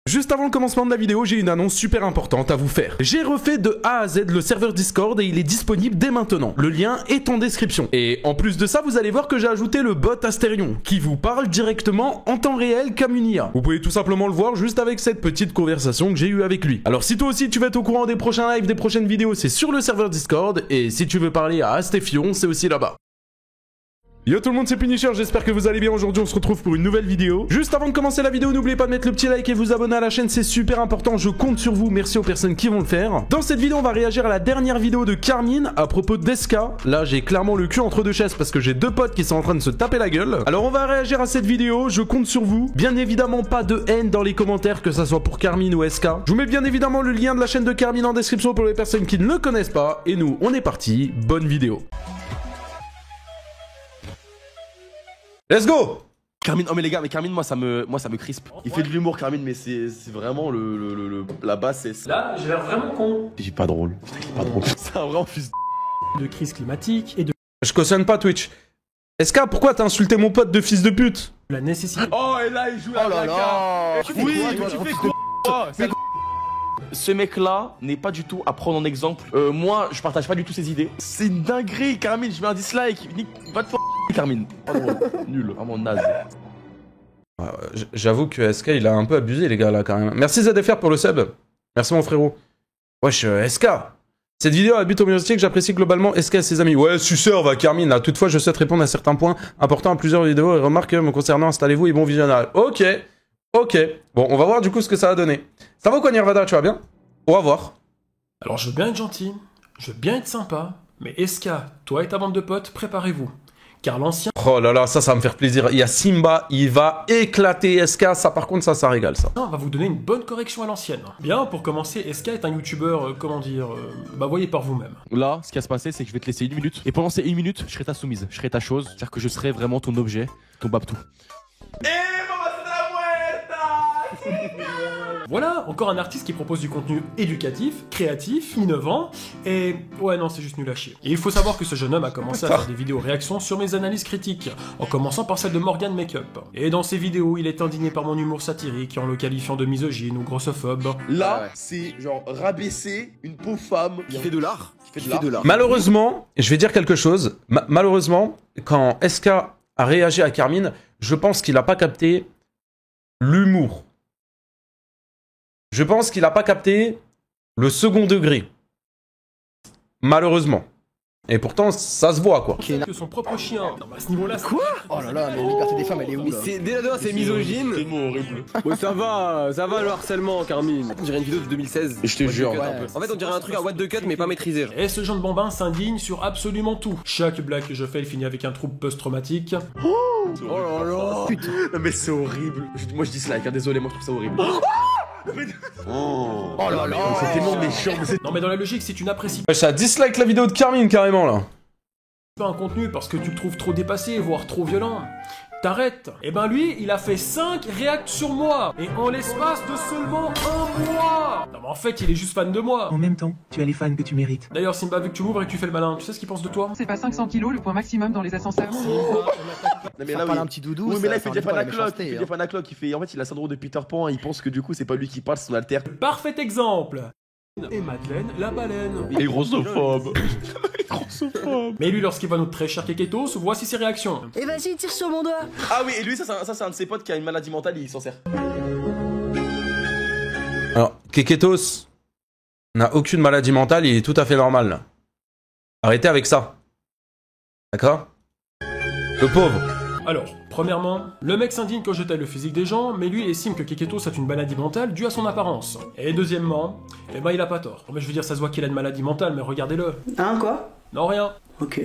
Juste avant le commencement de la vidéo, j'ai une annonce super importante à vous faire. J'ai refait de A à Z le serveur Discord et il est disponible dès maintenant. Le lien est en description. Et en plus de ça, vous allez voir que j'ai ajouté le bot Astérion, qui vous parle directement en temps réel comme une IA. Vous pouvez tout simplement le voir juste avec cette petite conversation que j'ai eue avec lui. Alors si toi aussi tu veux être au courant des prochains lives, des prochaines vidéos, c'est sur le serveur Discord. Et si tu veux parler à Astéfion, c'est aussi là-bas. Yo tout le monde, c'est Punisher, j'espère que vous allez bien. Aujourd'hui on se retrouve pour une nouvelle vidéo. Juste avant de commencer la vidéo, n'oubliez pas de mettre le petit like et vous abonner à la chaîne, c'est super important, je compte sur vous, merci aux personnes qui vont le faire. Dans cette vidéo on va réagir à la dernière vidéo de Carmine à propos d'Eska. Là j'ai clairement le cul entre deux chaises parce que j'ai deux potes qui sont en train de se taper la gueule. Alors on va réagir à cette vidéo, je compte sur vous. Bien évidemment pas de haine dans les commentaires, que ça soit pour Carmine ou Eska. Je vous mets bien évidemment le lien de la chaîne de Carmine en description pour les personnes qui ne le connaissent pas. Et nous on est parti, bonne vidéo. Let's go! Carmine, oh mais les gars, mais Carmine, moi ça me crispe. Il fait de l'humour, Carmine, mais c'est vraiment la base, c'est ça. Là, j'ai l'air vraiment con. J'ai pas drôle. Putain, il est pas drôle. C'est un vrai fils de crise climatique et de Je cautionne pas Twitch. SK, pourquoi t'as insulté mon pote de fils de pute? la nécessité. Oh, et là, il joue la là. Oui, mais tu fais quoi? Ce mec-là n'est pas du tout à prendre en exemple. Moi, je partage pas du tout ses idées. C'est une dinguerie, Carmine. Je mets un dislike. Va te faire Carmine. Pas drôle. Nul. Vraiment naze. J'avoue que SK il a un peu abusé les gars là quand même. Merci ZFR pour le sub. Merci mon frérot. Wesh SK. Cette vidéo a but humoristique que j'apprécie globalement SK et ses amis. Ouais suceur va Carmine là. Toutefois je souhaite répondre à certains points importants à plusieurs vidéos et remarques me concernant. Installez-vous et bon visionnage. Ok. Ok. Bon on va voir du coup ce que ça va donner. Ça va quoi Nirvana, tu vas bien? On va voir. Alors je veux bien être gentil, je veux bien être sympa, mais SK, toi et ta bande de potes, préparez-vous. Car l'ancien... Oh là là, ça va me faire plaisir. Il y a Simba, il va éclater SK. Ça par contre, ça régale ça. va vous donner une bonne correction à l'ancienne. Bien, pour commencer, SK est un youtubeur, comment dire, bah voyez par vous-même. Là, ce qui va se passer, c'est que je vais te laisser 1 minute. Et pendant ces 1 minute, je serai ta soumise, je serai ta chose. C'est-à-dire que je serai vraiment ton objet, ton babtou. Voilà, encore un artiste qui propose du contenu éducatif, créatif, innovant, et... ouais non, c'est juste nul à chier. Et il faut savoir que ce jeune homme a commencé à faire des vidéos réactions sur mes analyses critiques, en commençant par celle de Morgan Makeup. Et dans ses vidéos, il est indigné par mon humour satirique, en le qualifiant de misogyne ou grossophobe. Là, c'est genre rabaisser une pauvre femme qui fait de l'art. Malheureusement, je vais dire quelque chose. Malheureusement, quand SK a réagi à Carmine, je pense qu'il a pas capté l'humour. Je pense qu'il a pas capté le second degré. Malheureusement. Et pourtant, ça se voit, quoi. Que son propre chien. Non, mais à ce niveau-là, Quoi? Oh là là, mais la liberté des femmes, elle est où là? Déjà, c'est misogyne. C'est mot horrible. Ouais, ça va le harcèlement, Carmine. On dirait une vidéo de 2016. Je te jure. En fait, on dirait un truc à what the cut, mais pas maîtrisé. Et ce jeune bambin s'indigne sur absolument tout. Chaque blague que je fais, elle finit avec un trouble post-traumatique. Oh là là. Putain. Non, mais c'est horrible. Moi, je dislike, hein, désolé, moi, je trouve ça horrible. Oh là là. C'est tellement méchant. Non, mais dans la logique, si tu n'apprécies Ça dislike la vidéo de Carmine, carrément, là. pas un contenu parce que tu le trouves trop dépassé, voire trop violent, t'arrêtes. Et ben lui, il a fait 5 réacts sur moi, et en l'espace de seulement 1 mois. Non mais en fait, il est juste fan de moi. En même temps, tu as les fans que tu mérites. D'ailleurs, Simba, vu que tu m'ouvres et que tu fais le malin, tu sais ce qu'il pense de toi? C'est pas 500 kilos le point maximum dans les ascenseurs. Non, mais Ça là, parle oui. un petit doudou. Oui, mais là, il ça fait enlève pas la Japanaclock. méchanceté, Il fait hein. Japanaclock. En fait, il a le syndrome de Peter Pan. Il pense que du coup, c'est pas lui qui parle, c'est son alter. Parfait exemple. Et Madeleine, la baleine. Il est grossophobe. Mais lui, lorsqu'il va notre très cher Keketos, voici ses réactions. Et vas-y, tire sur mon doigt. Ah oui, et lui, ça c'est un de ses potes qui a une maladie mentale, il s'en sert. Alors, Keketos n'a aucune maladie mentale, il est tout à fait normal, là. Arrêtez avec ça. D'accord? Le pauvre. Alors, premièrement, le mec s'indigne quand je taille le physique des gens, mais lui estime que Keketos a une maladie mentale due à son apparence. Et deuxièmement, eh ben il a pas tort. Mais je veux dire, ça se voit qu'il a une maladie mentale, mais regardez-le. Hein, quoi? Non, rien. Ok.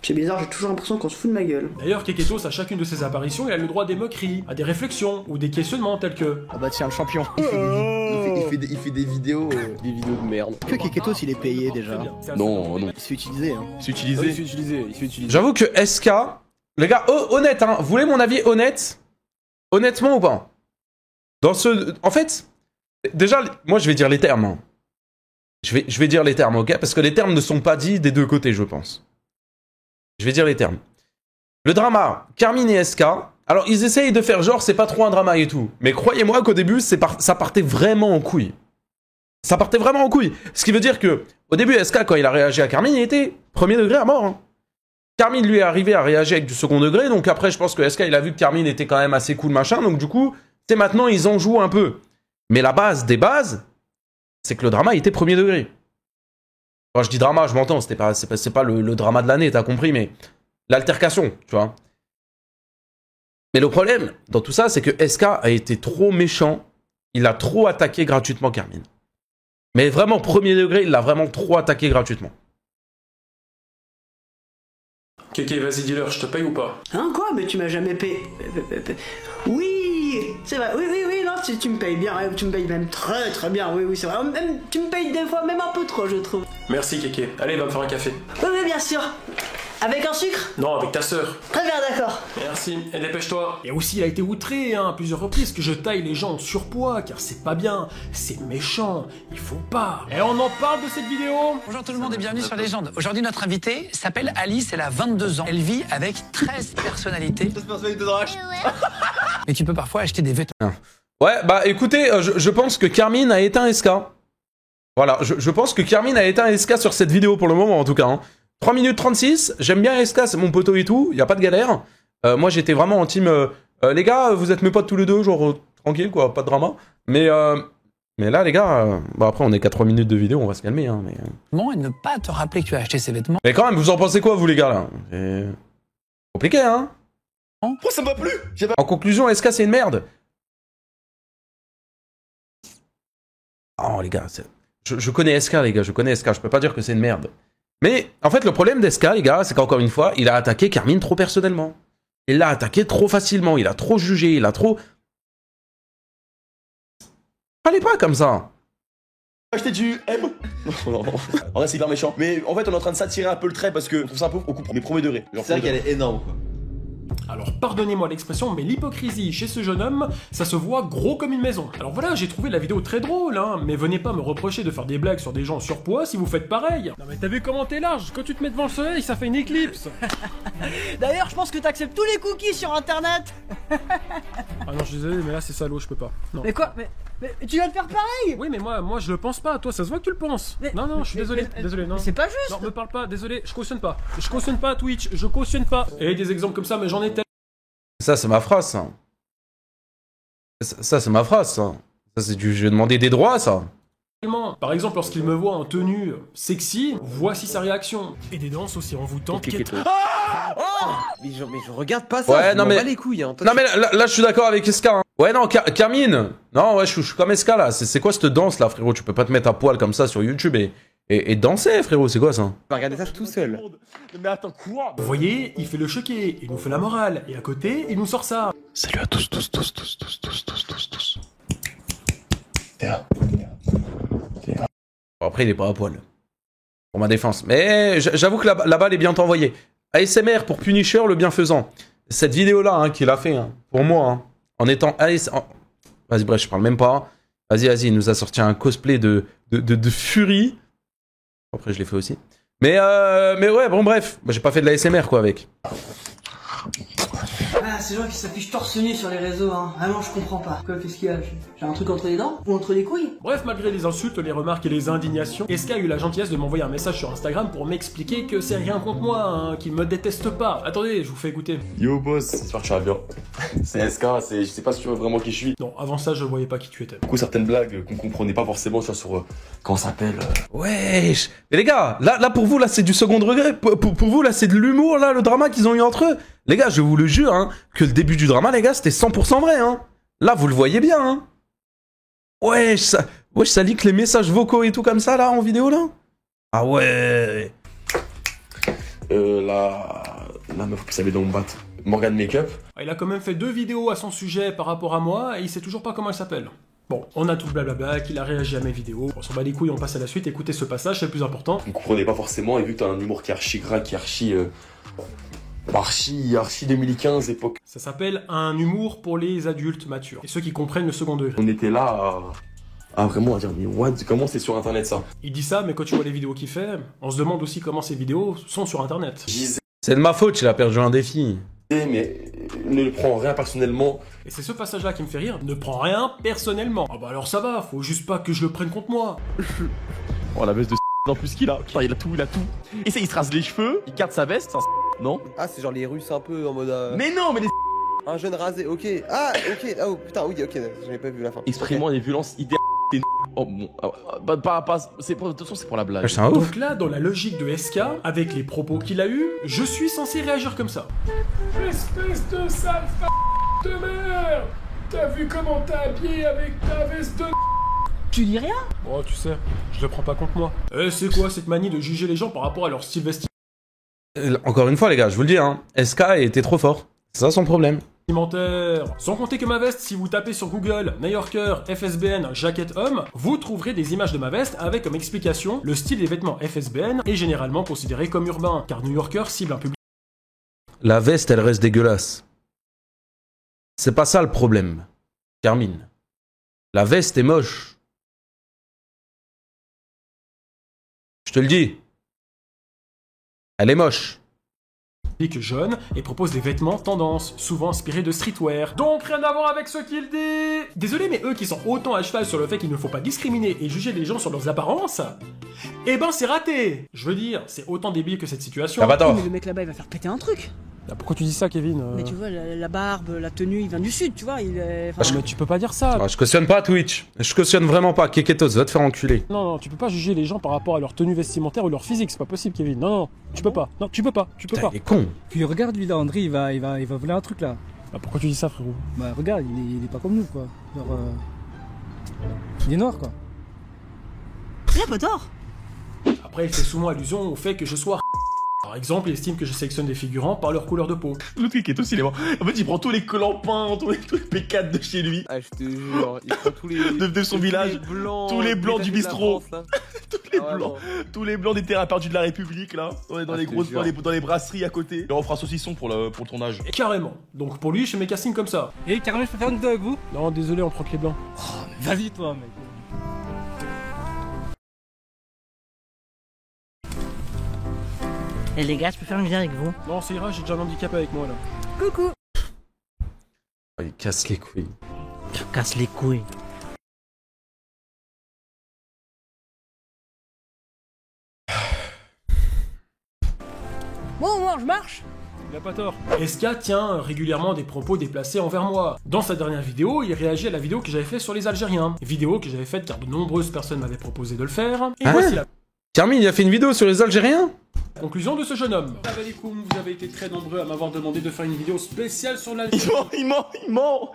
C'est bizarre, j'ai toujours l'impression qu'on se fout de ma gueule. D'ailleurs, Keketos, à chacune de ses apparitions, il a le droit à des moqueries, à des réflexions, ou des questionnements tels que... Ah bah tiens, le champion. Il fait des vidéos. Des vidéos de merde. Que Keketos il est payé déjà. Très bien. C'est Non, non. Il se fait utiliser hein. C'est Il se utilisé. fait utiliser. J'avoue que SK... Les gars, honnête, hein. Vous voulez mon avis honnête? Honnêtement ou pas? Dans ce... En fait... Déjà, moi je vais dire les termes. Hein. Je vais dire les termes, ok? Parce que les termes ne sont pas dits des deux côtés, je pense. Je vais dire les termes. Le drama, Carmine et SK, Alors, ils essayent de faire genre, c'est pas trop un drama et tout. Mais croyez-moi qu'au début, ça partait vraiment en couille. Ça partait vraiment en couille. Ce qui veut dire que, au début, SK, quand il a réagi à Carmine, il était premier degré à mort. Hein. Carmine, lui, est arrivé à réagir avec du second degré. Donc après, je pense que SK, il a vu que Carmine était quand même assez cool, machin. Donc du coup, c'est maintenant, ils en jouent un peu. Mais la base des bases, c'est que le drama était premier degré. Quand je dis drama, je m'entends, c'est pas le drama de l'année, t'as compris, mais l'altercation, tu vois. Mais le problème dans tout ça, c'est que SK a été trop méchant. Il a trop attaqué gratuitement Carmine. Mais vraiment, premier degré, il l'a vraiment trop attaqué gratuitement. Kéké, vas-y, dis-leur, je te paye ou pas? Hein, quoi? Mais tu m'as jamais payé. Oui, c'est vrai, oui, non, tu me payes bien, tu me payes même très bien, oui, c'est vrai. Même, tu me payes des fois même un peu trop, je trouve. Merci, Kéké. Allez, va me faire un café. Oui, bien sûr. Avec un sucre? Non, avec ta sœur. Très bien, d'accord. Merci, et dépêche-toi. Et aussi, il a été outré à plusieurs reprises que je taille les gens en surpoids, car c'est pas bien, c'est méchant, il faut pas. Et on en parle de cette vidéo. Bonjour tout le monde et bienvenue sur Légende. Aujourd'hui, notre invitée s'appelle Alice, elle a 22 ans. Elle vit avec 13 personnalités. 13 personnalités dans la Et tu peux parfois acheter des vêtements. Ouais, bah écoutez, je pense que Carmine a éteint SK. Voilà, je pense que Carmine a éteint SK sur cette vidéo pour le moment en tout cas. Hein. 3 minutes 36, j'aime bien SK, c'est mon poteau et tout, y a pas de galère. Moi j'étais vraiment en team, les gars, vous êtes mes potes tous les deux, genre tranquille quoi, pas de drama. Mais là les gars, bah après on est qu'à 3 minutes de vidéo, on va se calmer. Hein, mais... Et ne pas te rappeler que tu as acheté ces vêtements. Mais quand même, vous en pensez quoi vous les gars là? C'est compliqué hein. Pourquoi ça m'a plu? En conclusion, SK c'est une merde. Oh les gars, je connais SK les gars, je connais SK, je peux pas dire que c'est une merde. Mais en fait, le problème d'SK, les gars, c'est qu'encore une fois, il a attaqué Carmine trop personnellement. Il l'a attaqué trop facilement, il a trop jugé, il a trop... Allez pas comme ça. Acheter du M. Non. En vrai, c'est hyper méchant. Mais en fait, on est en train de s'attirer un peu le trait parce qu'on trouve ça un peu au coup des premiers degrés. C'est vrai qu'elle est énorme, quoi. Alors pardonnez-moi l'expression, mais l'hypocrisie chez ce jeune homme, ça se voit gros comme une maison. Alors voilà, j'ai trouvé la vidéo très drôle, hein, mais venez pas me reprocher de faire des blagues sur des gens en surpoids si vous faites pareil. Non mais t'as vu comment t'es large? Quand tu te mets devant le soleil, ça fait une éclipse. D'ailleurs, je pense que t'acceptes tous les cookies sur internet. Ah non, je suis désolé, mais là c'est salaud, je peux pas. Non. Mais quoi? Mais tu vas le faire pareil. Oui, mais moi je le pense pas, toi ça se voit que tu le penses. Non, je suis désolé, non. C'est pas juste. Non, me parle pas, désolé, je cautionne pas. Je cautionne pas Twitch, je cautionne pas. Et des exemples comme ça, mais j'en ai tellement. Ça, c'est ma phrase, ça. Ça, c'est ma phrase, ça. Ça, c'est du... Je vais demander des droits, ça. Par exemple, lorsqu'il me voit en tenue sexy, voici sa réaction. Et des danses aussi envoûtantes. Mais je regarde pas ça, ouais, je non, mais... bats les couilles. Hein. Non mais là, je suis d'accord avec SK. Hein. Ouais, non, Carmine. Non, ouais, je suis comme SK, là. C'est quoi cette danse, là, frérot? Tu peux pas te mettre à poil comme ça sur YouTube et danser, frérot. C'est quoi, ça? Tu vas regarder ça tout seul. Mais attends, quoi? Vous voyez, il fait le choqué, il nous fait la morale. Et à côté, il nous sort ça. Salut à tous. Bon, après, il est pas à poil. Pour ma défense. Mais j'avoue que la balle est bien envoyée. ASMR pour Punisher, le bienfaisant. Cette vidéo-là, hein, qu'il a fait, hein, pour moi, hein, en étant... Vas-y, bref, je parle même pas. Vas-y, il nous a sorti un cosplay de Fury. Après, je l'ai fait aussi. Mais ouais, bon, bref. J'ai pas fait de l'ASMR, quoi, avec. Ah, ces gens qui s'affichent torse nu sur les réseaux, hein. Vraiment, je comprends pas. Quoi, qu'est-ce qu'il y a? J'ai un truc entre les dents? Ou entre les couilles? Bref, malgré les insultes, les remarques et les indignations, SK a eu la gentillesse de m'envoyer un message sur Instagram pour m'expliquer que c'est rien contre moi, hein, qu'il me déteste pas. Attendez, je vous fais écouter. Yo boss, j'espère que tu vas bien. C'est SK, je sais pas si tu vois vraiment qui je suis. Non, avant ça, je voyais pas qui tu étais. Du coup, certaines blagues qu'on comprenait pas forcément sur comment ça s'appelle. Wesh. Mais les gars, là pour vous, là, c'est du second degré. Pour vous, là, c'est de l'humour, là, le drama qu'ils ont eu entre eux. Les gars, je vous le jure, hein, que le début du drama, les gars, c'était 100% vrai, hein. Là, vous le voyez bien, hein. Wesh, ça leak les messages vocaux et tout comme ça, là, en vidéo, là. Ah ouais. La meuf qui savait dans mon bat. Morgan Makeup. Il a quand même fait 2 vidéos à son sujet par rapport à moi, et il sait toujours pas comment elle s'appelle. Bon, on a tout le blablabla, qu'il a réagi à mes vidéos. On s'en bat les couilles, on passe à la suite. Écoutez ce passage, c'est le plus important. On comprenait pas forcément, et vu que t'as un humour qui est archi gras, qui est archi 2015 époque. Ça s'appelle un humour pour les adultes matures, et ceux qui comprennent le second degré. On était là à vraiment à dire, mais what, comment c'est sur internet ça? Il dit ça, mais quand tu vois les vidéos qu'il fait, on se demande aussi comment ces vidéos sont sur internet. C'est de ma faute, il a perdu un défi. Mais ne prends rien personnellement. Et c'est ce passage-là qui me fait rire, ne prends rien personnellement. Ah bah alors ça va, faut juste pas que je le prenne contre moi. Oh la veste de en plus qu'il a. Putain, il a tout. Et ça, il se rase les cheveux, il garde sa veste, non? Ah, c'est genre les Russes un peu en mode. Mais non, mais les Un jeune rasé, ok. Ah, ok. Oh putain, oui, ok. J'avais pas vu la fin. exprimant des violences idéales. Oh bon, c'est pour, de toute façon, c'est pour la blague. C'est un ouf. Donc là, dans la logique de SK, avec les propos qu'il a eus, je suis censé réagir comme ça. Espèce de sale de merde! T'as vu comment t'as habillé avec ta veste de... Tu dis rien? Oh, tu sais, je le prends pas contre moi. C'est quoi cette manie de juger les gens par rapport à leur style vestimentaire? Encore une fois, les gars, je vous le dis, hein, SK était trop fort. C'est ça son problème. Sans compter que ma veste, si vous tapez sur Google New Yorker FSBN jaquette homme, vous trouverez des images de ma veste avec comme explication le style des vêtements FSBN est généralement considéré comme urbain, car New Yorker cible un public. La veste, elle reste dégueulasse. C'est pas ça le problème, Carmine. La veste est moche. Je te le dis. Elle est moche. Jeune et propose des vêtements tendance, souvent inspirés de streetwear. Donc rien à voir avec ce qu'il dit. Désolé, mais eux qui sont autant à cheval sur le fait qu'il ne faut pas discriminer et juger les gens sur leurs apparences, eh ben c'est raté. Je veux dire, c'est autant débile que cette situation. Ça va tort. Mais le mec là-bas il va faire péter un truc. Ah, pourquoi tu dis ça, Kevin Mais tu vois, la barbe, la tenue, il vient du sud, tu vois. Mais tu peux pas dire ça. Ah, je cautionne pas Twitch. Je cautionne vraiment pas. Keketos, va te faire enculer. Non, tu peux pas juger les gens par rapport à leur tenue vestimentaire ou leur physique, c'est pas possible, Kevin. Non, tu peux pas. Non, tu peux pas. Putain, il est con. Puis regarde lui là, André, il va voler un truc là. Bah pourquoi tu dis ça, frérot? Bah regarde, il est pas comme nous quoi. Genre, il est noir quoi. Il a pas tort. Après, il fait souvent allusion au fait que je sois... Par exemple, il estime que je sélectionne des figurants par leur couleur de peau. Le truc est aussi les En fait, il prend tous les clampins, tous les P4 de chez lui. Ah, je te jure, il prend tous les. De son village. Tous les blancs du bistrot. Tous les blancs des terrains perdus de la République, là. Ouais, dans les grosses, dans les brasseries à côté. Là, on fera saucisson pour le tournage. Et carrément. Donc pour lui, je fais mes castings comme ça. Et carrément, je peux faire une vidéo avec vous? Non, désolé, on prend que les blancs. Oh, mais vas-y toi, mec. Et les gars, je peux faire une vidéo avec vous? Non, ça ira, j'ai déjà un handicap avec moi là. Coucou. Oh, il casse les couilles. Tu casses les couilles. Bon, moi, je marche. Il a pas tort. SK tient régulièrement des propos déplacés envers moi. Dans sa dernière vidéo, il réagit à la vidéo que j'avais faite sur les Algériens. Vidéo que j'avais faite car de nombreuses personnes m'avaient proposé de le faire. Et voici la... Carmine, il a fait une vidéo sur les Algériens? Conclusion de ce jeune homme. Vous avez été très nombreux à m'avoir demandé de faire une vidéo spéciale sur l'Algérie. Il ment.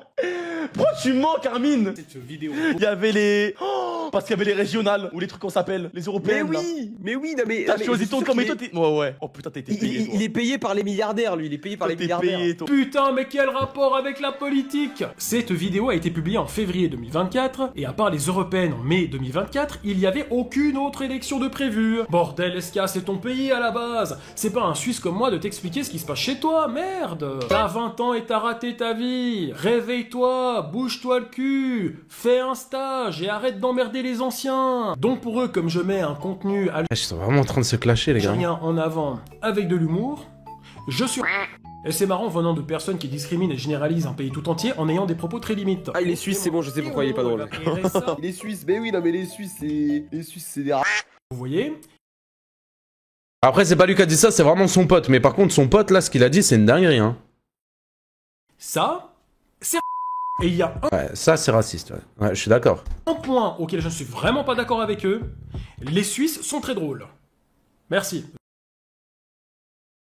Pourquoi tu mens, Carmine? Cette vidéo. Il y avait les... Oh, parce qu'il y avait les régionales, ou les trucs qu'on s'appelle, les européennes. Mais oui, non mais... T'as choisi ton camp, mais toi t'es... Ouais. Oh putain, t'as été payé, toi. Il est payé par les milliardaires, lui, il est payé par les milliardaires. Putain, mais quel rapport avec la politique? Cette vidéo a été publiée en février 2024, et à part les européennes en mai 2024, il n'y avait aucune autre élection de prévue. Bordel, SK, c'est ton pays à la base. C'est pas un Suisse comme moi de t'expliquer ce qui se passe chez toi, merde. T'as 20 ans et t'as raté ta vie. Réveille-toi, bouge-toi le cul, fais un stage et arrête d'emmerder les anciens. Donc pour eux, comme je mets un contenu Ils sont vraiment en train de se clasher, les gars. algérien en avant avec de l'humour, je suis... Et c'est marrant venant de personnes qui discriminent et généralisent un pays tout entier en ayant des propos très limites. Ah, il est suisse, c'est bon, je sais pourquoi il est pas drôle. Il est suisse, mais oui, non mais les Suisses, c'est des... Vous voyez? Après, c'est pas lui qui a dit ça, c'est vraiment son pote. Mais par contre, son pote, là, ce qu'il a dit, c'est une dinguerie, hein. Ça, c'est... Et il y a Ouais, ça, c'est raciste, ouais. Ouais, je suis d'accord. un point auquel je ne suis vraiment pas d'accord avec eux. Les Suisses sont très drôles. Merci.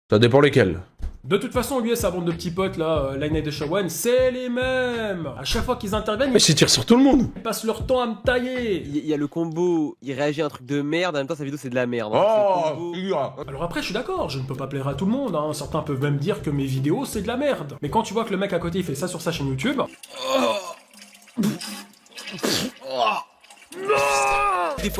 Ça dépend lesquels. De toute façon, lui et sa bande de petits potes, là, Line de Shawan, c'est les mêmes. À chaque fois qu'ils interviennent, Mais ils tirent sur tout le monde. ils passent leur temps à me tailler. Il y a le combo, il réagit à un truc de merde, en même temps sa vidéo c'est de la merde. Oh, Alors après, je suis d'accord, je ne peux pas plaire à tout le monde, hein. Certains peuvent même dire que mes vidéos, c'est de la merde. Mais quand tu vois que le mec à côté, il fait ça sur sa chaîne YouTube...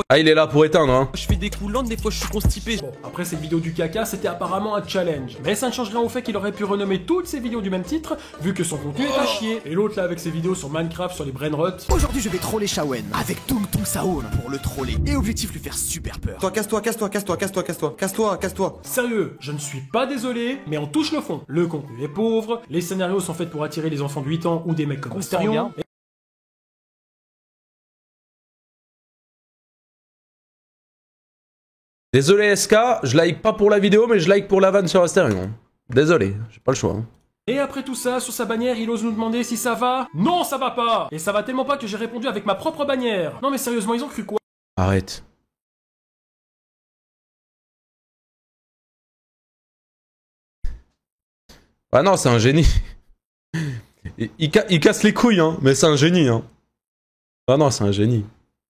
Ah, il est là pour éteindre, hein. Je fais des coups lents, des fois je suis constipé. Bon, après cette vidéo du caca, c'était apparemment un challenge. Mais ça ne change rien au fait qu'il aurait pu renommer toutes ses vidéos du même titre, vu que son contenu est à chier. Et l'autre là avec ses vidéos sur Minecraft, sur les brainrots. Aujourd'hui je vais troller Shawen avec Tung Tung Sao pour le troller. Et objectif lui faire super peur. Toi, casse-toi, casse-toi, casse-toi, casse-toi, casse-toi, casse-toi, casse-toi. Sérieux, je ne suis pas désolé, mais on touche le fond. Le contenu est pauvre, les scénarios sont faits pour attirer les enfants de 8 ans ou des mecs comme Asterion. Désolé SK, je like pas pour la vidéo, mais je like pour la vanne sur Asterion. Désolé, j'ai pas le choix. Hein. Et après tout ça, sur sa bannière, il ose nous demander si ça va. Non, ça va pas. Et ça va tellement pas que j'ai répondu avec ma propre bannière. Non mais sérieusement, ils ont cru quoi? Arrête. Ah non, c'est un génie. Il casse les couilles, hein, mais c'est un génie, hein. Ah non, c'est un génie.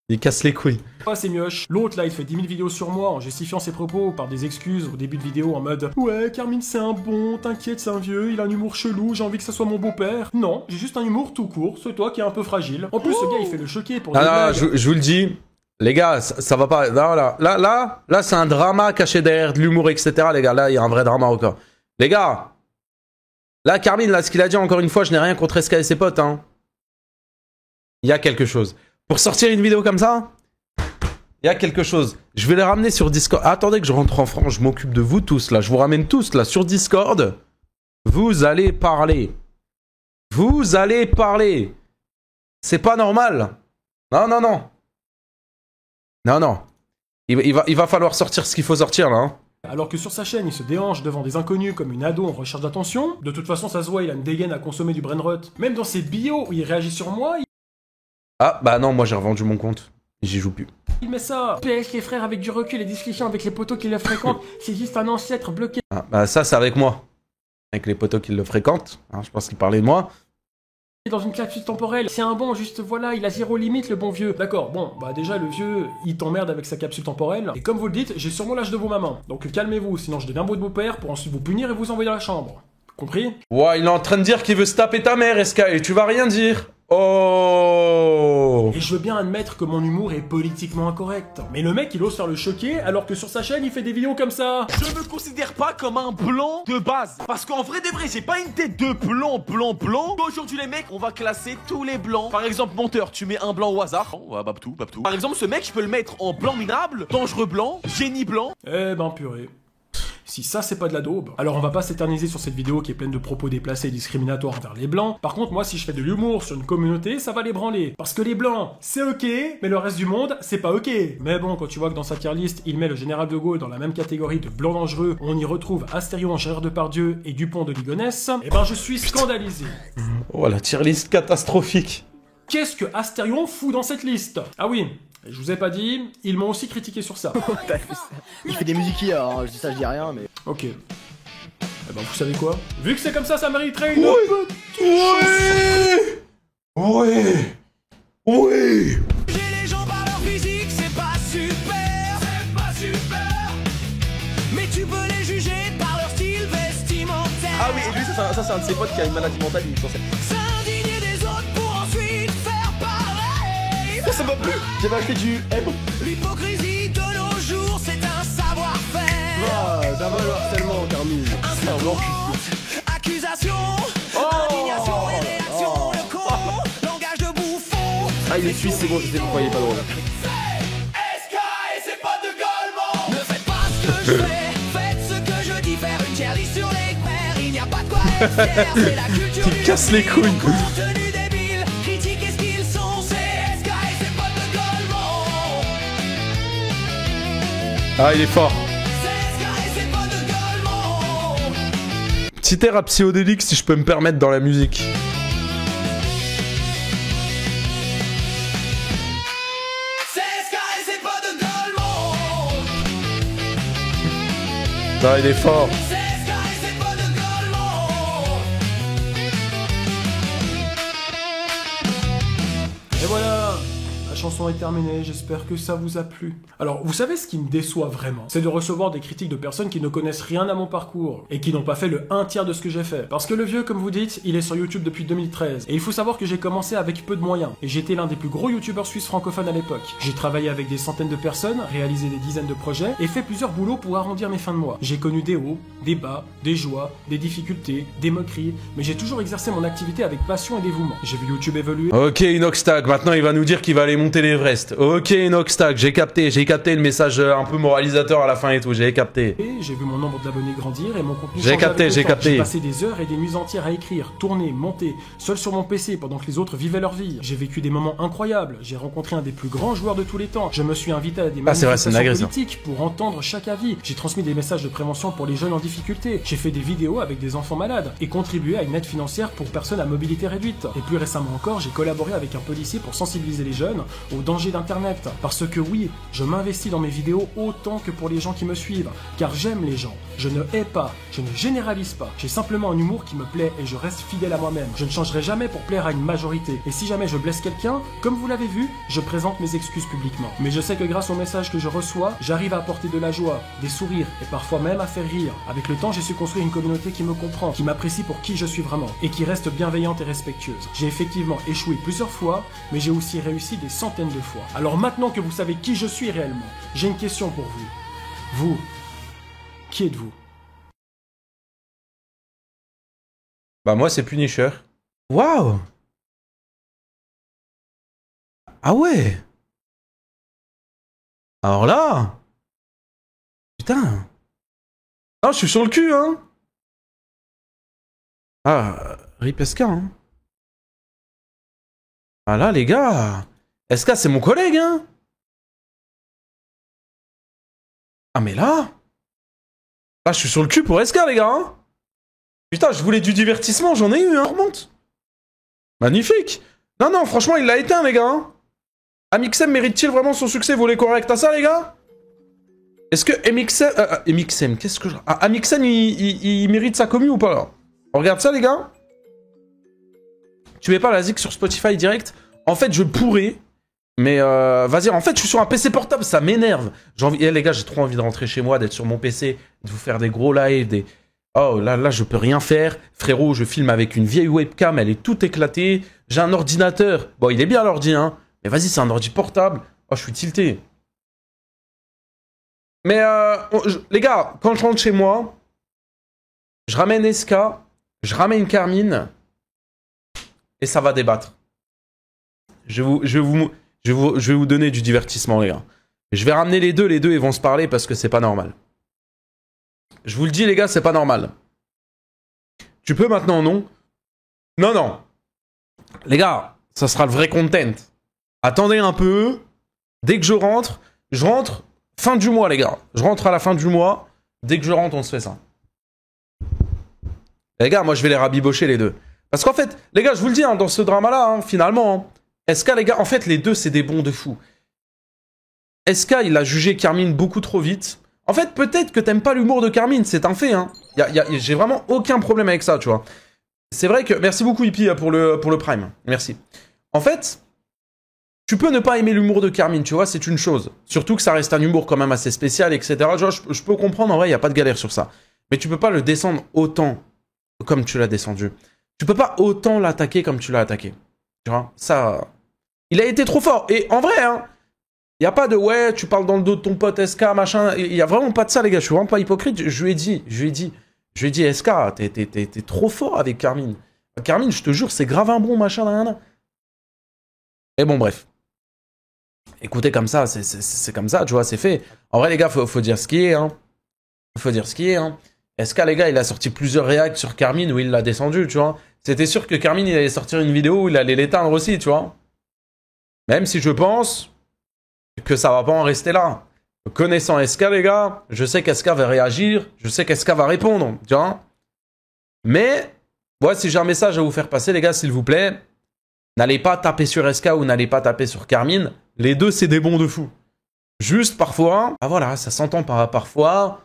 Il casse les couilles. Ah, c'est mioche. L'autre là, il fait 10 000 vidéos sur moi en justifiant ses propos par des excuses au début de vidéo en mode ouais, Carmine c'est un bon, t'inquiète, c'est un vieux, il a un humour chelou, j'ai envie que ça soit mon beau-père. Non, j'ai juste un humour tout court, c'est toi qui es un peu fragile. En plus, ce gars il fait le choquer pour des blagues. Je vous le dis, les gars, ça va pas. Non, là, c'est un drama caché derrière de l'humour, etc. Les gars, là, il y a un vrai drama encore. Les gars, là, Carmine, là, ce qu'il a dit encore une fois, je n'ai rien contre SK et ses potes, hein. Il y a quelque chose. Pour sortir une vidéo comme ça, il y a quelque chose. Je vais les ramener sur Discord. Attendez que je rentre en France, je m'occupe de vous tous là. Je vous ramène tous là sur Discord. Vous allez parler. Vous allez parler. C'est pas normal. Non, non, non. Non, non. Il va falloir sortir ce qu'il faut sortir là. Hein. Alors que sur sa chaîne, il se déhanche devant des inconnus comme une ado en recherche d'attention. De toute façon, ça se voit, il a une dégaine à consommer du brainrot. Même dans ses bios où il réagit sur moi, Ah, bah non, moi j'ai revendu mon compte. J'y joue plus. il met ça. PS les frères avec du recul et discussions avec les potos qui le fréquentent, c'est juste un ancêtre bloqué. Ah, bah ça, c'est avec moi. Avec les potos qui le fréquentent. Hein, je pense qu'il parlait de moi. Dans une capsule temporelle, c'est un bon, juste voilà, il a zéro limite le bon vieux. D'accord, bon, bah déjà le vieux, il t'emmerde avec sa capsule temporelle. Et comme vous le dites, j'ai sûrement l'âge de vos mamans. Donc calmez-vous, sinon je deviens votre beau-père pour ensuite vous punir et vous envoyer à la chambre. Compris? Ouais, il est en train de dire qu'il veut se taper ta mère, SK, et tu vas rien dire. Oh. Et je veux bien admettre que mon humour est politiquement incorrect. Mais le mec, il ose faire le choquer alors que sur sa chaîne, il fait des vidéos comme ça. Je me considère pas comme un blanc de base. Parce qu'en vrai des vrais, j'ai pas une tête de blanc. Aujourd'hui les mecs, on va classer tous les blancs. Par exemple, monteur, tu mets un blanc au hasard. Oh, ouais, Babtou. Par exemple, ce mec, je peux le mettre en blanc minable, dangereux blanc, génie blanc. Eh ben purée. Si ça c'est pas de la daube. Alors on va pas s'éterniser sur cette vidéo qui est pleine de propos déplacés et discriminatoires envers les blancs. Par contre moi si je fais de l'humour sur une communauté, ça va les branler. Parce que les blancs, c'est ok, mais le reste du monde, c'est pas ok. Mais bon, quand tu vois que dans sa tier list, il met le général de Gaulle dans la même catégorie de blanc dangereux, on y retrouve Asterion, Gérard Depardieu et Dupont de Ligonnès, et ben je suis scandalisé. Oh la tier list catastrophique. Qu'est-ce que Asterion fout dans cette liste? Ah oui, je vous ai pas dit, ils m'ont aussi critiqué sur ça. Il fait des musiques IA, hein. Je dis ça, je dis rien, mais... Ok. Eh ben vous savez quoi? Vu que c'est comme ça mériterait une petite Ouais. Ouais. J'ai les gens par leur physique, c'est pas super. C'est pas super. Mais tu peux les juger par leur style vestimentaire. Ah oui, et lui, ça c'est un de ses potes qui a une maladie mentale, il me pensait. S'indigner des autres pour ensuite faire pareil. Oh, ça m'a plu. J'avais acheté du M. L'hypocrisie de nos jours, c'est un savoir-faire. Ah, ça va le harcèlement, Carmine. Un slogan, accusation, indignation et réaction, le con, langage de bouffon. Ah, il est suisse, c'est bon, je sais pourquoi il est pas drôle. SK et ses potes de Golemont. Ne faites pas ce que je fais, faites ce que je dis. Faire une tier list sur les mers, il n'y a pas de quoi être fier. C'est la culture Il casse les couilles. contenu débile, critiquez ce qu'ils sont. C'est SK et ses potes de Golemont. Ah, il est fort. C'est SK et ses potes de Golemont. Petit air à psychodélique si je peux me permettre dans la musique. C'est SK et ses potes de Golemont. Ah, il est fort. C'est SK et ses potes de Golemont. Et voilà. La chanson est terminée, j'espère que ça vous a plu. Alors, vous savez ce qui me déçoit vraiment? C'est de recevoir des critiques de personnes qui ne connaissent rien à mon parcours et qui n'ont pas fait le 1/3 de ce que j'ai fait. Parce que le vieux, comme vous dites, il est sur YouTube depuis 2013. Et il faut savoir que j'ai commencé avec peu de moyens. Et j'étais l'un des plus gros youtubeurs suisses francophones à l'époque. J'ai travaillé avec des centaines de personnes, réalisé des dizaines de projets et fait plusieurs boulots pour arrondir mes fins de mois. J'ai connu des hauts, des bas, des joies, des difficultés, des moqueries, mais j'ai toujours exercé mon activité avec passion et dévouement. J'ai vu YouTube évoluer. Ok, Inoxtag, maintenant il va nous dire qu'il va aller monter l'Everest. Ok, Inoxtag, j'ai capté le message un peu moralisateur à la fin et tout, j'ai capté. Et j'ai vu mon nombre d'abonnés grandir et mon contenu J'ai capté. J'ai passé des heures et des nuits entières à écrire, tourner, monter, seul sur mon PC pendant que les autres vivaient leur vie. J'ai vécu des moments incroyables, j'ai rencontré un des plus grands joueurs de tous les temps. Je me suis invité à des manifestations politiques pour entendre chaque avis. J'ai transmis des messages de prévention pour les jeunes en difficulté. J'ai fait des vidéos avec des enfants malades et contribué à une aide financière pour personnes à mobilité réduite. Et plus récemment encore, j'ai collaboré avec un policier pour sensibiliser les jeunes aux dangers d'internet. Parce que oui, je m'investis dans mes vidéos autant que pour les gens qui me suivent, car j'aime les gens. Je ne hais pas, je ne généralise pas. J'ai simplement un humour qui me plaît et je reste fidèle à moi-même. Je ne changerai jamais pour plaire à une majorité. Et si jamais je blesse quelqu'un, comme vous l'avez vu, je présente mes excuses publiquement. Mais je sais que grâce aux messages que je reçois, j'arrive à apporter de la joie, des sourires et parfois même à faire rire. Avec le temps, j'ai su construire une communauté qui me comprend, qui m'apprécie pour qui je suis vraiment et qui reste bienveillante et respectueuse. J'ai effectivement échoué plusieurs fois, mais j'ai aussi réussi des centaines de fois. Alors maintenant que vous savez qui je suis réellement, j'ai une question pour vous. Vous, qui êtes-vous? Bah moi c'est Punisher. Waouh. Ah ouais. Alors là. Putain. Ah je suis sur le cul hein. Ah RIP SK hein. Ah là les gars. SK c'est mon collègue hein. Ah mais là. Là je suis sur le cul pour SK les gars hein. Putain, je voulais du divertissement, j'en ai eu, hein, remonte. Magnifique. Non, non, franchement, il l'a éteint, les gars. Hein. Amixem mérite-t-il vraiment son succès? Vous voulez qu'on réacte à ça, les gars? Est-ce que Amixem, qu'est-ce que je... Ah, Amixem, il mérite sa commu ou pas, là? On regarde ça, les gars. Tu mets pas la zik sur Spotify direct? En fait, je pourrais, mais vas-y, en fait, je suis sur un PC portable, ça m'énerve. J'ai envie... les gars, j'ai trop envie de rentrer chez moi, d'être sur mon PC, de vous faire des gros lives, des... Oh là je peux rien faire. Frérot, je filme avec une vieille webcam, elle est toute éclatée. J'ai un ordinateur. Bon, il est bien l'ordi, hein. Mais vas-y, c'est un ordi portable. Oh, je suis tilté. Mais les gars, quand je rentre chez moi, je ramène SK, je ramène Carmine, et ça va débattre. Je vais vous donner du divertissement, les gars. Je vais ramener les deux ils vont se parler parce que c'est pas normal. Je vous le dis, les gars, c'est pas normal. Tu peux maintenant, non? Non, non. Les gars, ça sera le vrai content. Attendez un peu. Dès que je rentre fin du mois, les gars. Je rentre à la fin du mois. Dès que je rentre, on se fait ça. Les gars, moi, je vais les rabibocher, les deux. Parce qu'en fait, les gars, je vous le dis, hein, dans ce drama-là, hein, finalement, hein, SK, les gars, en fait, les deux, c'est des bons de fou. SK, il a jugé Carmine beaucoup trop vite. En fait, peut-être que t'aimes pas l'humour de Carmine, c'est un fait, hein. J'ai vraiment aucun problème avec ça, tu vois. C'est vrai que... Merci beaucoup, Hippie, pour le Prime. Merci. En fait, tu peux ne pas aimer l'humour de Carmine, tu vois, c'est une chose. Surtout que ça reste un humour quand même assez spécial, etc. Tu vois, je peux comprendre, en vrai, il n'y a pas de galère sur ça. Mais tu peux pas le descendre autant comme tu l'as descendu. Tu peux pas autant l'attaquer comme tu l'as attaqué. Tu vois, ça... Il a été trop fort. Et en vrai, hein... Il n'y a pas de ouais, tu parles dans le dos de ton pote SK, machin. Il n'y a vraiment pas de ça, les gars. Je suis vraiment pas hypocrite. Je lui ai dit, SK, t'es trop fort avec Carmine. Carmine, je te jure, c'est grave un bon, machin, nan. Et bon, bref. Écoutez, comme ça, c'est comme ça, tu vois, c'est fait. En vrai, les gars, faut dire ce qui est, hein. Faut dire ce qui est, hein. SK, les gars, il a sorti plusieurs réacts sur Carmine où il l'a descendu, tu vois. C'était sûr que Carmine, il allait sortir une vidéo où il allait l'éteindre aussi, tu vois. Même si je pense que ça va pas en rester là. Connaissant SK, les gars, je sais qu'SK va réagir, je sais qu'SK va répondre, tu vois. Mais, moi, si j'ai un message à vous faire passer, les gars, s'il vous plaît, n'allez pas taper sur SK ou n'allez pas taper sur Carmine. Les deux, c'est des bons de fou. Juste, parfois, ah voilà, ça s'entend parfois,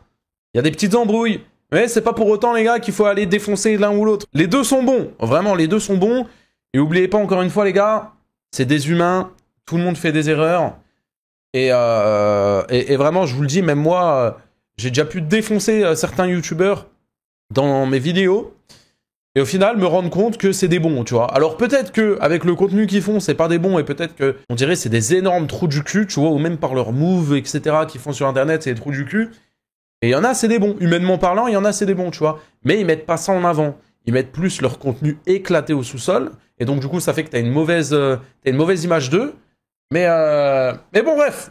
il y a des petites embrouilles. Mais c'est pas pour autant, les gars, qu'il faut aller défoncer l'un ou l'autre. Les deux sont bons, vraiment, les deux sont bons. Et n'oubliez pas, encore une fois, les gars, c'est des humains. tout le monde fait des erreurs. Et vraiment, je vous le dis, même moi, j'ai déjà pu défoncer certains youtubeurs dans mes vidéos. Et au final, me rendre compte que c'est des bons, tu vois. Alors peut-être que avec le contenu qu'ils font, c'est pas des bons, et peut-être que on dirait c'est des énormes trous du cul, tu vois, ou même par leurs moves, etc. qu'ils font sur Internet, c'est des trous du cul. Et il y en a, c'est des bons. Humainement parlant, il y en a, c'est des bons, tu vois. Mais ils mettent pas ça en avant. Ils mettent plus leur contenu éclaté au sous-sol. Et donc du coup, ça fait que t'as une mauvaise image d'eux. Mais bon, bref.